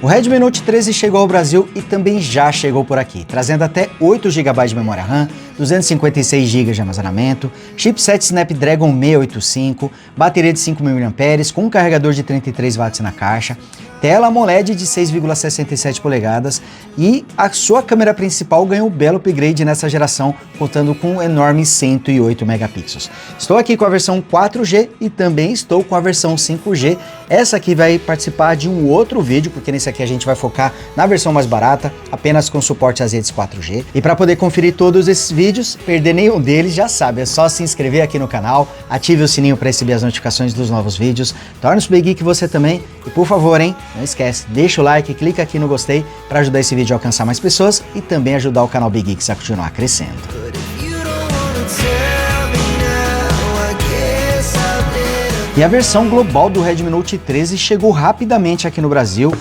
O Redmi Note 13 chegou ao Brasil e também já chegou por aqui, trazendo até 8 GB de memória RAM, 256 GB de armazenamento, chipset Snapdragon 685, bateria de 5.000 mAh com um carregador de 33 watts na caixa, tela AMOLED de 6,67 polegadas e a sua câmera principal ganhou um belo upgrade nessa geração, contando com um enorme 108 megapixels. Estou aqui com a versão 4G e também estou com a versão 5G. Essa aqui vai participar de um outro vídeo, porque nesse aqui a gente vai focar na versão mais barata, apenas com suporte às redes 4G. E para poder conferir todos esses vídeos, perder nenhum deles, já sabe, é só se inscrever aqui no canal, ative o sininho para receber as notificações dos novos vídeos, torne-se Big Geek você também e por favor, hein, não esquece, deixa o like, clica aqui no gostei para ajudar esse vídeo a alcançar mais pessoas e também ajudar o canal Big Geek a continuar crescendo. E a versão global do Redmi Note 13 chegou rapidamente aqui no Brasil.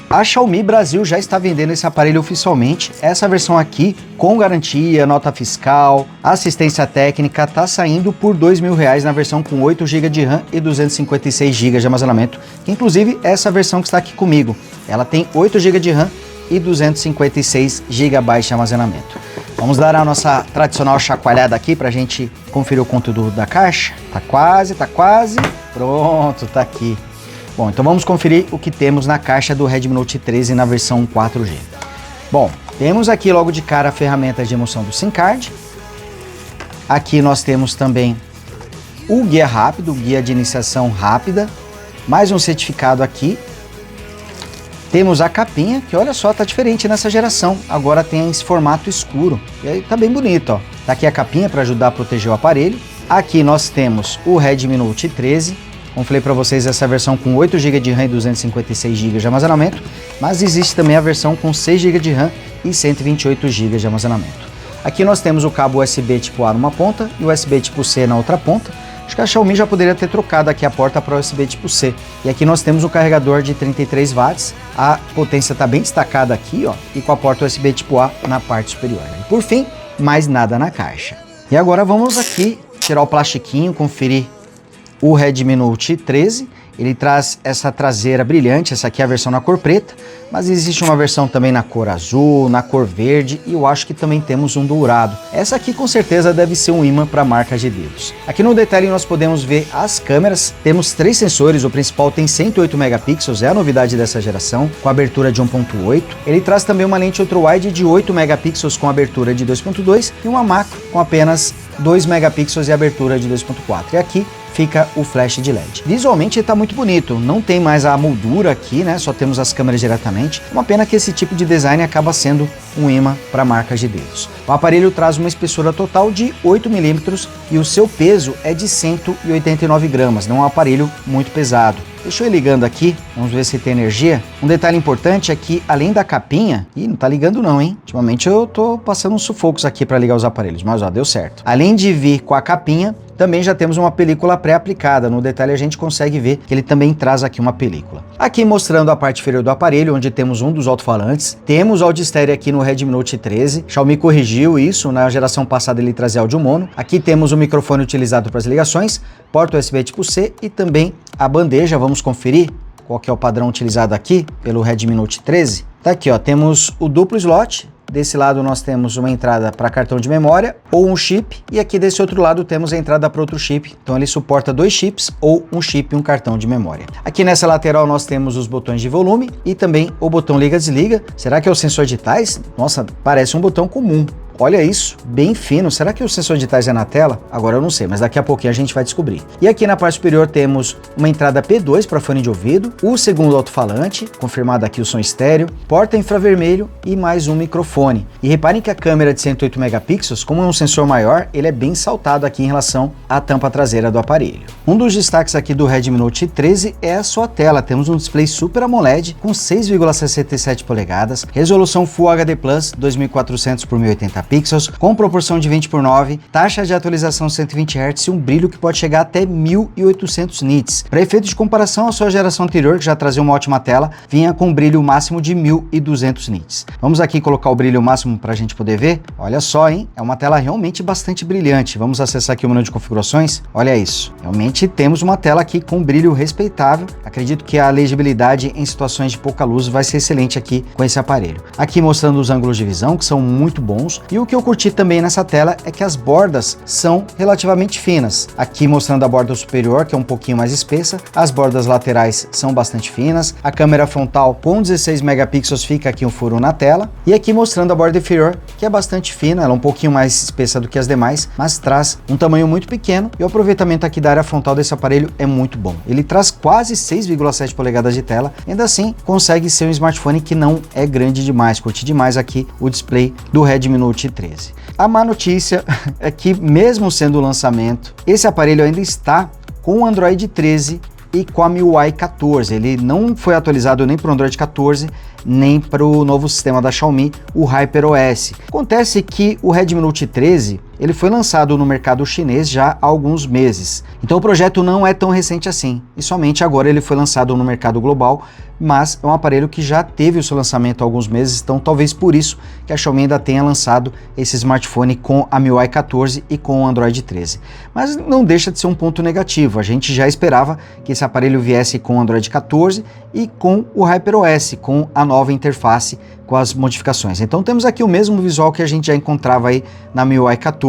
A Xiaomi Brasil já está vendendo esse aparelho oficialmente. Essa versão aqui, com garantia, nota fiscal, assistência técnica, está saindo por R$2.000 na versão com 8 GB de RAM e 256 GB de armazenamento. Inclusive, essa versão que está aqui comigo, ela tem 8 GB de RAM e 256 GB de armazenamento. Vamos dar a nossa tradicional chacoalhada aqui para a gente conferir o conteúdo da caixa. Tá quase. Pronto, tá aqui. Bom, então vamos conferir o que temos na caixa do Redmi Note 13 na versão 4G. Bom, temos aqui logo de cara a ferramenta de emoção do SIM card. Aqui nós temos também o guia rápido, o guia de iniciação rápida. Mais um certificado aqui. Temos a capinha, que olha só, tá diferente nessa geração. Agora tem esse formato escuro. E aí tá bem bonito, ó. Tá aqui a capinha para ajudar a proteger o aparelho. Aqui nós temos o Redmi Note 13. Como falei para vocês, essa versão com 8 GB de RAM e 256 GB de armazenamento, mas existe também a versão com 6 GB de RAM e 128 GB de armazenamento. Aqui nós temos o cabo USB tipo A numa ponta e o USB tipo C na outra ponta. Acho que a Xiaomi já poderia ter trocado aqui a porta para USB tipo C. E aqui nós temos um carregador de 33 watts, a potência está bem destacada aqui, ó, e com a porta USB tipo A na parte superior. E por fim, mais nada na caixa. E agora vamos aqui tirar o plastiquinho, conferir o Redmi Note 13, ele traz essa traseira brilhante, essa aqui é a versão na cor preta, mas existe uma versão também na cor azul, na cor verde e eu acho que também temos um dourado. Essa aqui com certeza deve ser um imã para marca de dedos. Aqui no detalhe nós podemos ver as câmeras, temos 3 sensores, o principal tem 108 megapixels, é a novidade dessa geração, com abertura de 1.8. Ele traz também uma lente ultra-wide de 8 megapixels com abertura de 2.2 e uma macro com apenas 2 megapixels e abertura de 2.4. E aqui fica o flash de LED. Visualmente está muito bonito, não tem mais a moldura aqui, né? Só temos as câmeras diretamente. Uma pena que esse tipo de design acaba sendo um imã para marcas de dedos. O aparelho traz uma espessura total de 8 mm e o seu peso é de 189 gramas, não é um aparelho muito pesado. Deixa eu ir ligando aqui, vamos ver se tem energia. Um detalhe importante é que, além da capinha... Ih, não tá ligando não, hein? Ultimamente eu tô passando uns sufocos aqui para ligar os aparelhos, mas ó, deu certo. Além de vir com a capinha, também já temos uma película pré-aplicada. No detalhe a gente consegue ver que ele também traz aqui uma película. Aqui mostrando a parte inferior do aparelho, onde temos um dos alto-falantes. Temos áudio estéreo aqui no Redmi Note 13. Xiaomi corrigiu isso, na geração passada ele trazia áudio mono. Aqui temos o microfone utilizado para as ligações, porta USB tipo C e também a bandeja. Vamos conferir qual que é o padrão utilizado aqui pelo Redmi Note 13. Tá aqui, ó, temos o duplo slot. Desse lado nós temos uma entrada para cartão de memória ou um chip, e aqui desse outro lado temos a entrada para outro chip, então ele suporta 2 chips ou um chip e um cartão de memória. Aqui nessa lateral nós temos os botões de volume e também o botão liga-desliga. Será que é o sensor de tais? Nossa, parece um botão comum. Olha isso, bem fino. Será que o sensor de tais é na tela? Agora eu não sei, mas daqui a pouquinho a gente vai descobrir. E aqui na parte superior temos uma entrada P2 para fone de ouvido, o segundo alto-falante, confirmado aqui o som estéreo, porta infravermelho e mais um microfone. E reparem que a câmera de 108 megapixels, como é um sensor maior, ele é bem saltado aqui em relação à tampa traseira do aparelho. Um dos destaques aqui do Redmi Note 13 é a sua tela. Temos um display Super AMOLED com 6,67 polegadas, resolução Full HD Plus 2400 por 1080p, megapixels, com proporção de 20:9, taxa de atualização 120 Hz e um brilho que pode chegar até 1800 nits. Para efeito de comparação, a sua geração anterior, que já trazia uma ótima tela, vinha com um brilho máximo de 1200 nits. Vamos aqui colocar o brilho máximo para a gente poder ver. Olha só, hein? É uma tela realmente bastante brilhante. Vamos acessar aqui o menu de configurações. Olha isso. Realmente temos uma tela aqui com um brilho respeitável. Acredito que a legibilidade em situações de pouca luz vai ser excelente aqui com esse aparelho. Aqui mostrando os ângulos de visão, que são muito bons. E o que eu curti também nessa tela é que as bordas são relativamente finas. Aqui mostrando a borda superior, que é um pouquinho mais espessa. As bordas laterais são bastante finas. A câmera frontal com 16 megapixels fica aqui um furo na tela. E aqui mostrando a borda inferior, que é bastante fina. Ela é um pouquinho mais espessa do que as demais, mas traz um tamanho muito pequeno. E o aproveitamento aqui da área frontal desse aparelho é muito bom. Ele traz quase 6,7 polegadas de tela. Ainda assim, consegue ser um smartphone que não é grande demais. Curti demais aqui o display do Redmi Note 13. A má notícia é que, mesmo sendo o lançamento, esse aparelho ainda está com o Android 13 e com a MIUI 14. Ele não foi atualizado nem para o Android 14, nem para o novo sistema da Xiaomi, o HyperOS. Acontece que o Redmi Note 13 ele foi lançado no mercado chinês já há alguns meses. Então o projeto não é tão recente assim, e somente agora ele foi lançado no mercado global, mas é um aparelho que já teve o seu lançamento há alguns meses, então talvez por isso que a Xiaomi ainda tenha lançado esse smartphone com a MIUI 14 e com o Android 13. Mas não deixa de ser um ponto negativo, a gente já esperava que esse aparelho viesse com o Android 14 e com o HyperOS, com a nova interface, com as modificações. Então temos aqui o mesmo visual que a gente já encontrava aí na MIUI 14,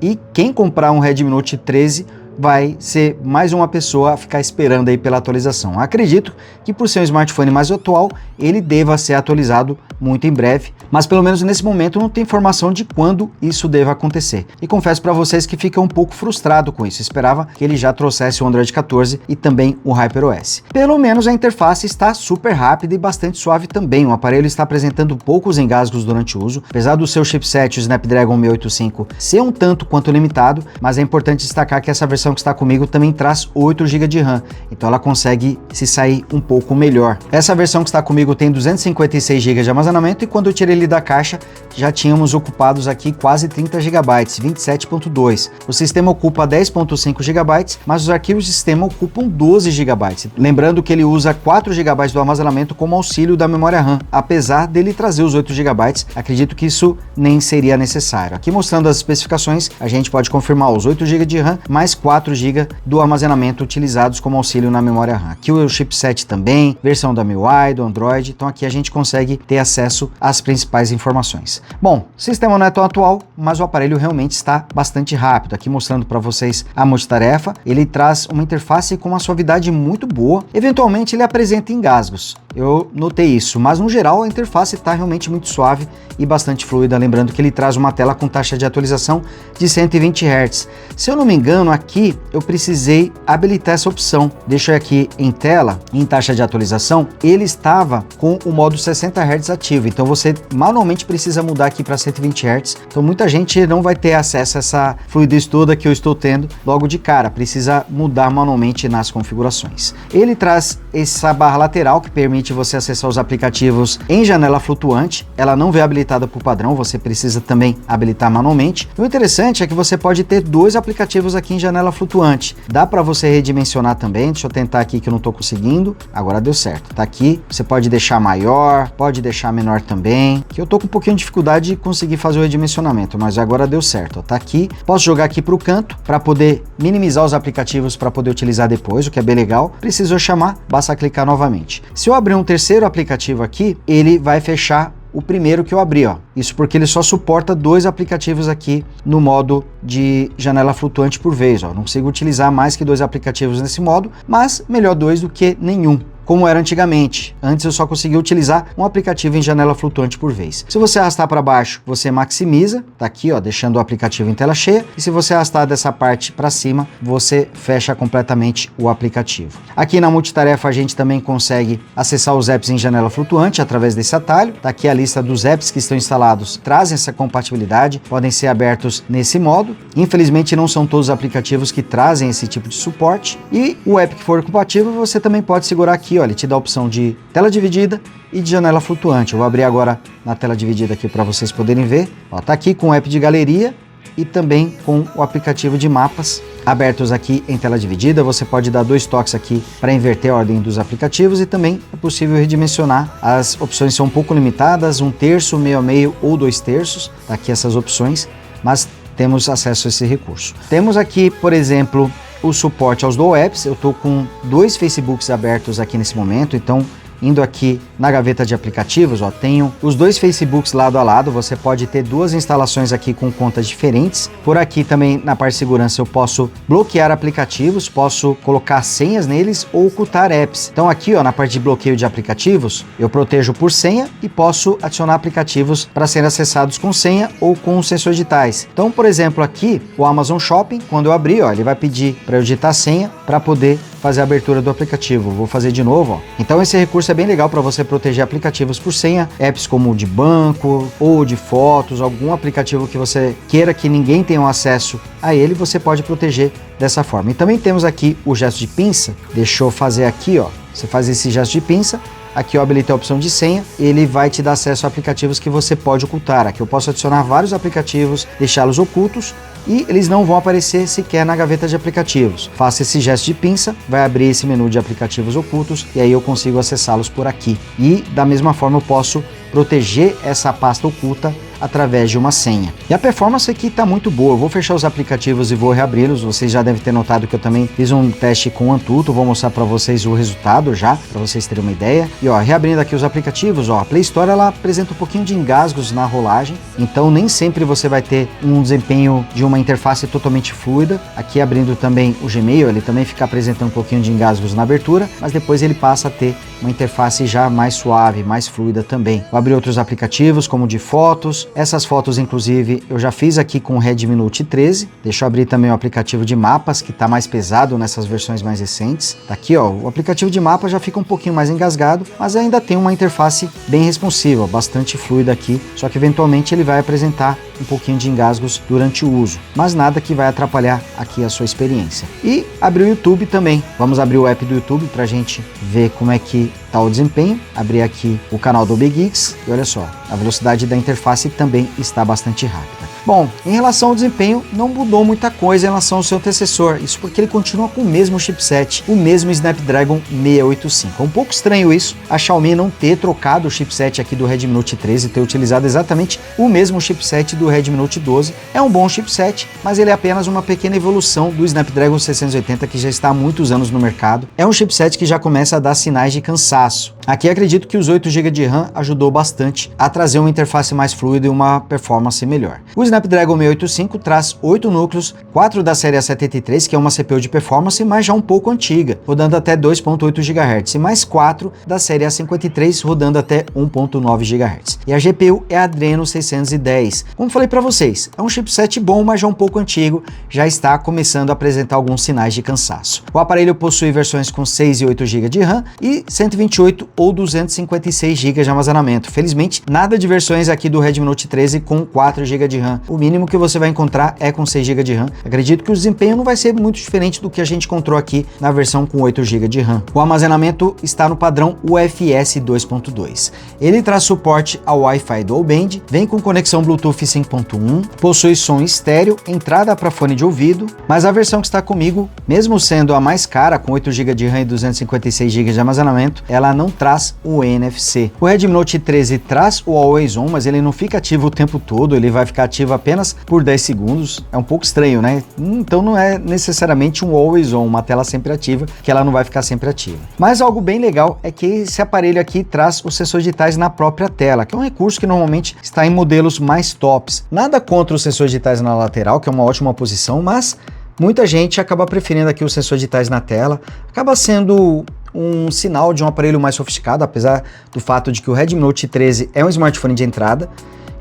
e quem comprar um Redmi Note 13 vai ser mais uma pessoa a ficar esperando aí pela atualização. Acredito que por ser um smartphone mais atual, ele deva ser atualizado muito em breve, mas pelo menos nesse momento não tem informação de quando isso deva acontecer. E confesso para vocês que fica um pouco frustrado com isso, esperava que ele já trouxesse o Android 14 e também o HyperOS. Pelo menos a interface está super rápida e bastante suave também, o aparelho está apresentando poucos engasgos durante o uso, apesar do seu chipset, o Snapdragon 685, ser um tanto quanto limitado, mas é importante destacar que essa versão que está comigo também traz 8 GB de RAM, então ela consegue se sair um pouco melhor. Essa versão que está comigo tem 256 GB de armazenamento e quando eu tirei ele da caixa já tínhamos ocupados aqui quase 30 GB, 27.2. O sistema ocupa 10.5 GB, mas os arquivos de sistema ocupam 12 GB. Lembrando que ele usa 4 GB do armazenamento como auxílio da memória RAM, apesar dele trazer os 8 GB, acredito que isso nem seria necessário. Aqui mostrando as especificações, a gente pode confirmar os 8 GB de RAM mais 4 GB do armazenamento utilizados como auxílio na memória RAM. Aqui o chipset também, versão da MIUI, do Android, então aqui a gente consegue ter acesso às principais informações. Bom, o sistema não é tão atual, mas o aparelho realmente está bastante rápido. Aqui mostrando para vocês a multitarefa, ele traz uma interface com uma suavidade muito boa, eventualmente ele apresenta engasgos. Eu notei isso, mas no geral a interface está realmente muito suave e bastante fluida, lembrando que ele traz uma tela com taxa de atualização de 120 Hz. Se eu não me engano, aqui eu precisei habilitar essa opção. Deixa eu aqui em tela, em taxa de atualização, ele estava com o modo 60 Hz ativo, então você manualmente precisa mudar aqui para 120 Hz, então muita gente não vai ter acesso a essa fluidez toda que eu estou tendo logo de cara, precisa mudar manualmente nas configurações. Ele traz essa barra lateral que permite você acessar os aplicativos em janela flutuante, ela não vem habilitada por padrão, você precisa também habilitar manualmente. O interessante é que você pode ter dois aplicativos aqui em janela flutuante, dá para você redimensionar também, deixa eu tentar aqui que eu não estou conseguindo, agora deu certo, tá aqui, você pode deixar maior, pode deixar menor também, que eu tô com um pouquinho de dificuldade de conseguir fazer o redimensionamento, mas agora deu certo, ó, tá aqui, posso jogar aqui para o canto para poder minimizar os aplicativos para poder utilizar depois, o que é bem legal. Precisou chamar, basta clicar novamente. Se eu abrir um terceiro aplicativo aqui, ele vai fechar o primeiro que eu abri, ó. Isso porque ele só suporta dois aplicativos aqui no modo de janela flutuante por vez, ó. Não consigo utilizar mais que dois aplicativos nesse modo, mas melhor dois do que nenhum, como era antigamente. Antes eu só conseguia utilizar um aplicativo em janela flutuante por vez. Se você arrastar para baixo, você maximiza, tá aqui, ó, deixando o aplicativo em tela cheia, e se você arrastar dessa parte para cima, você fecha completamente o aplicativo. Aqui na multitarefa a gente também consegue acessar os apps em janela flutuante através desse atalho. Tá aqui a lista dos apps que estão instalados, trazem essa compatibilidade, podem ser abertos nesse modo. Infelizmente não são todos os aplicativos que trazem esse tipo de suporte, e o app que for compatível você também pode segurar aqui, aqui, ó, ele te dá a opção de tela dividida e de janela flutuante. Eu vou abrir agora na tela dividida aqui para vocês poderem ver. Ó, tá aqui com o app de galeria e também com o aplicativo de mapas abertos aqui em tela dividida. Você pode dar 2 toques aqui para inverter a ordem dos aplicativos e também é possível redimensionar. As opções são um pouco limitadas, 1/3, meio a meio ou 2/3, tá aqui essas opções, mas temos acesso a esse recurso. Temos aqui, por exemplo, o suporte aos Dual Apps. Eu estou com 2 Facebooks abertos aqui nesse momento, então indo aqui na gaveta de aplicativos, ó, tenho os 2 Facebooks lado a lado. Você pode ter 2 instalações aqui com contas diferentes. Por aqui também na parte de segurança eu posso bloquear aplicativos, posso colocar senhas neles ou ocultar apps. Então aqui, ó, na parte de bloqueio de aplicativos, eu protejo por senha e posso adicionar aplicativos para serem acessados com senha ou com sensores digitais. Então, por exemplo, aqui o Amazon Shopping, quando eu abrir, ó, ele vai pedir para eu digitar a senha para poder fazer a abertura do aplicativo. Vou fazer de novo, ó. Então esse recurso é bem legal para você proteger aplicativos por senha, apps como de banco ou de fotos, algum aplicativo que você queira que ninguém tenha acesso a ele, você pode proteger dessa forma. E também temos aqui o gesto de pinça. Deixa eu fazer aqui, ó. Você faz esse gesto de pinça. Aqui eu habilitei a opção de senha, ele vai te dar acesso a aplicativos que você pode ocultar. Aqui eu posso adicionar vários aplicativos, deixá-los ocultos e eles não vão aparecer sequer na gaveta de aplicativos. Faça esse gesto de pinça, vai abrir esse menu de aplicativos ocultos e aí eu consigo acessá-los por aqui. E da mesma forma eu posso proteger essa pasta oculta através de uma senha. E a performance aqui está muito boa. Eu vou fechar os aplicativos e vou reabri-los. Vocês já devem ter notado que eu também fiz um teste com o Antutu. Vou mostrar para vocês o resultado já, para vocês terem uma ideia. E ó, reabrindo aqui os aplicativos, ó, a Play Store ela apresenta um pouquinho de engasgos na rolagem, então nem sempre você vai ter um desempenho de uma interface totalmente fluida. Aqui abrindo também o Gmail, ele também fica apresentando um pouquinho de engasgos na abertura, mas depois ele passa a ter uma interface já mais suave, mais fluida também. Vou abrir outros aplicativos, como de fotos. Essas fotos, inclusive, eu já fiz aqui com o Redmi Note 13. Deixa eu abrir também o aplicativo de mapas, que está mais pesado nessas versões mais recentes. Tá aqui, ó, o aplicativo de mapa já fica um pouquinho mais engasgado, mas ainda tem uma interface bem responsiva, bastante fluida aqui, só que eventualmente ele vai apresentar um pouquinho de engasgos durante o uso, mas nada que vai atrapalhar aqui a sua experiência. E abrir o YouTube também. Vamos abrir o app do YouTube para a gente ver como é que tá o desempenho. Abrir aqui o canal do Big Geeks e olha só, a velocidade da interface também está bastante rápida. Bom, em relação ao desempenho, não mudou muita coisa em relação ao seu antecessor, isso porque ele continua com o mesmo chipset, o mesmo Snapdragon 685. É um pouco estranho isso, a Xiaomi não ter trocado o chipset aqui do Redmi Note 13 e ter utilizado exatamente o mesmo chipset do Redmi Note 12. É um bom chipset, mas ele é apenas uma pequena evolução do Snapdragon 680 que já está há muitos anos no mercado. É um chipset que já começa a dar sinais de cansaço. Aqui acredito que os 8 GB de RAM ajudou bastante a trazer uma interface mais fluida e uma performance melhor. O Snapdragon 685 traz 8 núcleos, 4 da série A73, que é uma CPU de performance, mas já um pouco antiga, rodando até 2.8 GHz, e mais 4 da série A53, rodando até 1.9 GHz. E a GPU é a Adreno 610. Como falei para vocês, é um chipset bom, mas já um pouco antigo, já está começando a apresentar alguns sinais de cansaço. O aparelho possui versões com 6 e 8 GB de RAM e 128 ou 256 GB de armazenamento. Felizmente, nada de versões aqui do Redmi Note 13 com 4 GB de RAM. O mínimo que você vai encontrar é com 6 GB de RAM. Acredito que o desempenho não vai ser muito diferente do que a gente encontrou aqui na versão com 8 GB de RAM. O armazenamento está no padrão UFS 2.2. Ele traz suporte ao Wi-Fi Dual Band, vem com conexão Bluetooth 5.1, possui som estéreo, entrada para fone de ouvido, mas a versão que está comigo, mesmo sendo a mais cara, com 8 GB de RAM e 256 GB de armazenamento, ela não traz o NFC. O Redmi Note 13 traz o Always On, mas ele não fica ativo o tempo todo, ele vai ficar ativo apenas por 10 segundos. É um pouco estranho, né? Então não é necessariamente um Always On, uma tela sempre ativa, que ela não vai ficar sempre ativa. Mas algo bem legal é que esse aparelho aqui traz os sensores digitais na própria tela, que é um recurso que normalmente está em modelos mais tops. Nada contra os sensores digitais na lateral, que é uma ótima posição, mas muita gente acaba preferindo aqui os sensores digitais na tela, acaba sendo um sinal de um aparelho mais sofisticado, apesar do fato de que o Redmi Note 13 é um smartphone de entrada.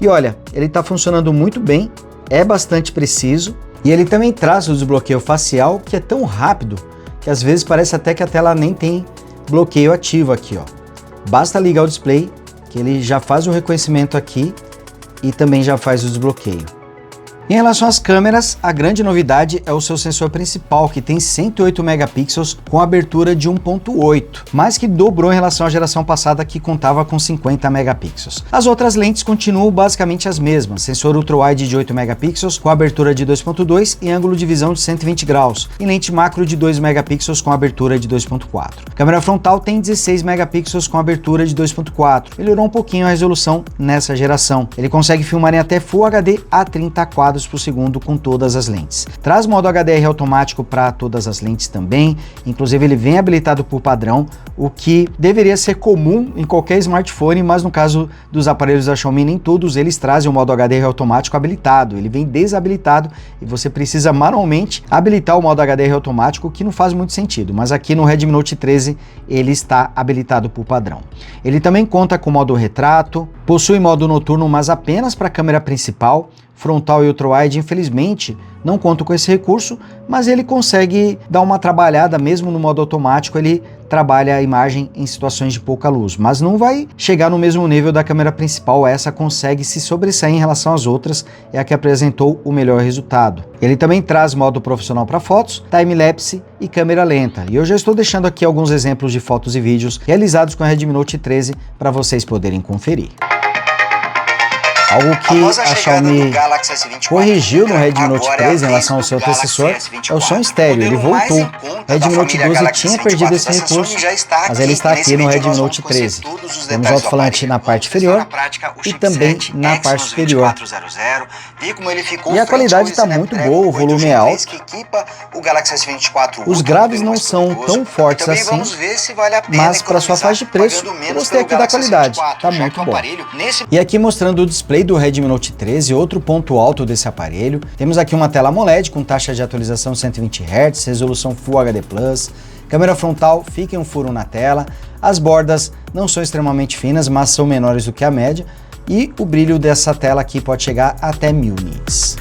E olha, ele está funcionando muito bem, é bastante preciso e ele também traz o desbloqueio facial, que é tão rápido que às vezes parece até que a tela nem tem bloqueio ativo aqui, ó. Basta ligar o display que ele já faz o reconhecimento aqui e também já faz o desbloqueio. Em relação às câmeras, a grande novidade é o seu sensor principal, que tem 108 megapixels com abertura de 1.8, mais que dobrou em relação à geração passada, que contava com 50 megapixels. As outras lentes continuam basicamente as mesmas, sensor ultra-wide de 8 megapixels com abertura de 2.2 e ângulo de visão de 120 graus, e lente macro de 2 megapixels com abertura de 2.4. Câmera frontal tem 16 megapixels com abertura de 2.4, melhorou um pouquinho a resolução nessa geração. Ele consegue filmar em até Full HD a 30 quadros por segundo com todas as lentes. Traz modo HDR automático para todas as lentes também, inclusive ele vem habilitado por padrão, o que deveria ser comum em qualquer smartphone, mas no caso dos aparelhos da Xiaomi nem todos eles trazem o modo HDR automático habilitado, ele vem desabilitado e você precisa manualmente habilitar o modo HDR automático, que não faz muito sentido, mas aqui no Redmi Note 13 ele está habilitado por padrão. Ele também conta com modo retrato, possui modo noturno, mas apenas para a câmera principal. Frontal e ultra-wide, infelizmente, não contam com esse recurso, mas ele consegue dar uma trabalhada, mesmo no modo automático, ele trabalha a imagem em situações de pouca luz, mas não vai chegar no mesmo nível da câmera principal. Essa consegue se sobressair em relação às outras, é a que apresentou o melhor resultado. Ele também traz modo profissional para fotos, time-lapse e câmera lenta, e eu já estou deixando aqui alguns exemplos de fotos e vídeos realizados com a Redmi Note 13 para vocês poderem conferir. Algo que a Xiaomi corrigiu no Redmi Note 13 em relação ao seu antecessor é o som estéreo, ele voltou. O Redmi Note 12 tinha perdido esse recurso, mas ele está aqui no Redmi Note 13. Temos alto-falante na parte inferior e também na parte superior. E a qualidade está muito boa, o volume é alto. Os graves não são tão fortes assim, mas para sua faixa de preço, eu gostei aqui da qualidade, está muito bom. E aqui mostrando o display do Redmi Note 13, outro ponto alto desse aparelho. Temos aqui uma tela AMOLED com taxa de atualização 120 Hz, resolução Full HD+, câmera frontal fica em um furo na tela, as bordas não são extremamente finas, mas são menores do que a média, e o brilho dessa tela aqui pode chegar até 1000 nits.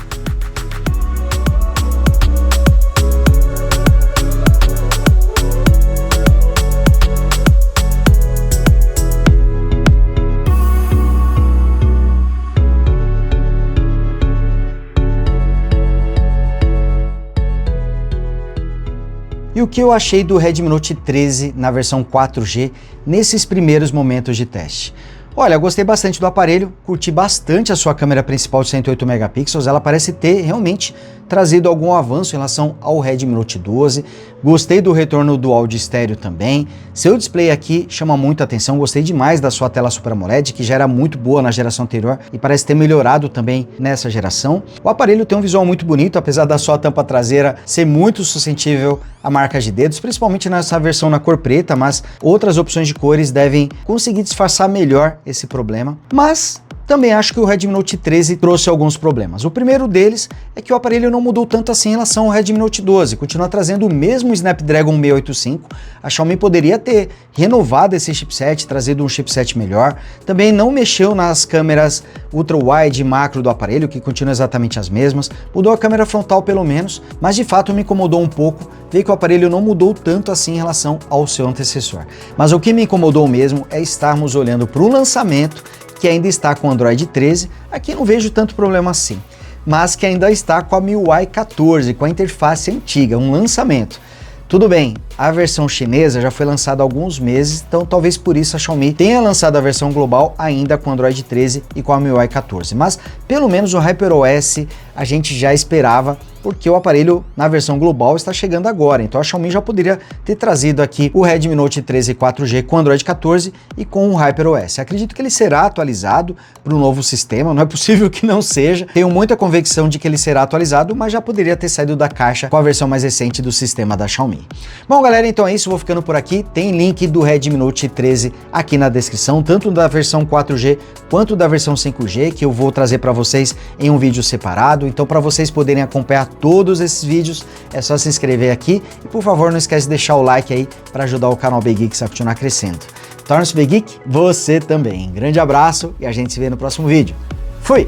E o que eu achei do Redmi Note 13 na versão 4G nesses primeiros momentos de teste? Olha, eu gostei bastante do aparelho, curti bastante a sua câmera principal de 108 megapixels, ela parece ter realmente trazido algum avanço em relação ao Redmi Note 12, gostei do retorno do áudio estéreo também, seu display aqui chama muita atenção, gostei demais da sua tela Super AMOLED, que já era muito boa na geração anterior e parece ter melhorado também nessa geração. O aparelho tem um visual muito bonito, apesar da sua tampa traseira ser muito suscetível a marcas de dedos, principalmente nessa versão na cor preta, mas outras opções de cores devem conseguir disfarçar melhor esse problema. Mas também acho que o Redmi Note 13 trouxe alguns problemas. O primeiro deles é que o aparelho não mudou tanto assim em relação ao Redmi Note 12, continua trazendo o mesmo Snapdragon 685, a Xiaomi poderia ter renovado esse chipset, trazido um chipset melhor, também não mexeu nas câmeras ultra-wide e macro do aparelho, que continuam exatamente as mesmas, mudou a câmera frontal pelo menos, mas de fato me incomodou um pouco ver que o aparelho não mudou tanto assim em relação ao seu antecessor. Mas o que me incomodou mesmo é estarmos olhando para o lançamento, que ainda está com Android 13, aqui não vejo tanto problema assim, mas que ainda está com a MIUI 14, com a interface antiga, um lançamento. Tudo bem, a versão chinesa já foi lançada há alguns meses, então talvez por isso a Xiaomi tenha lançado a versão global ainda com Android 13 e com a MIUI 14, mas pelo menos o HyperOS a gente já esperava, porque o aparelho na versão global está chegando agora, então a Xiaomi já poderia ter trazido aqui o Redmi Note 13 4G com Android 14 e com o HyperOS. Acredito que ele será atualizado para o novo sistema, não é possível que não seja, tenho muita convicção de que ele será atualizado, mas já poderia ter saído da caixa com a versão mais recente do sistema da Xiaomi. Bom galera, então é isso, vou ficando por aqui, tem link do Redmi Note 13 aqui na descrição, tanto da versão 4G quanto da versão 5G, que eu vou trazer para vocês em um vídeo separado, então para vocês poderem acompanhar todos esses vídeos, é só se inscrever aqui e por favor não esquece de deixar o like aí para ajudar o canal Big Geeks a continuar crescendo. Torne-se Big Geek, você também. Grande abraço e a gente se vê no próximo vídeo. Fui!